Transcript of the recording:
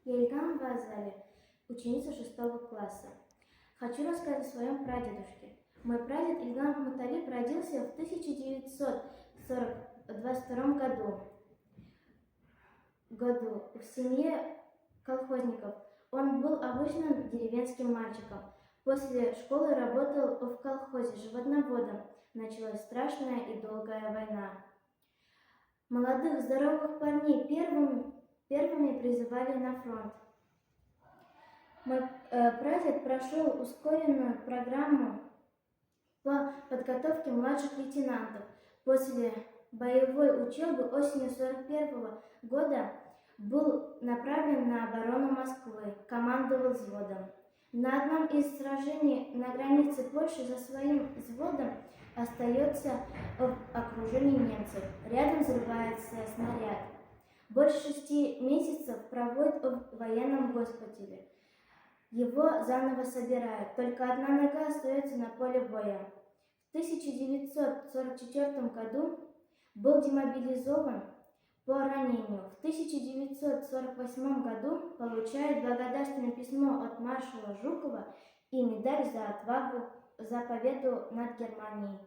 Я Ильгам Вазали, ученица 6 класса. Хочу рассказать о своем прадедушке. Мой прадед Ильгам Муталиб родился в 1922 году в семье колхозников. Он был обычным деревенским мальчиком. После школы работал в колхозе животноводом. Началась страшная и долгая война. Молодых здоровых парней первыми призывали на фронт. Мой прадед прошел ускоренную программу по подготовке младших лейтенантов. После боевой учебы осенью 1941 года был направлен на оборону Москвы, командовал взводом. На одном из сражений на границе Польши за своим взводом остается в окружении немцев. Рядом взрывается снаряд. Больше 6 месяцев проводит в военном госпитале. Его заново собирают, только одна нога остается на поле боя. В 1944 году был демобилизован по ранению. В 1948 году получает благодарственное письмо от маршала Жукова и медаль за отвагу, за победу над Германией.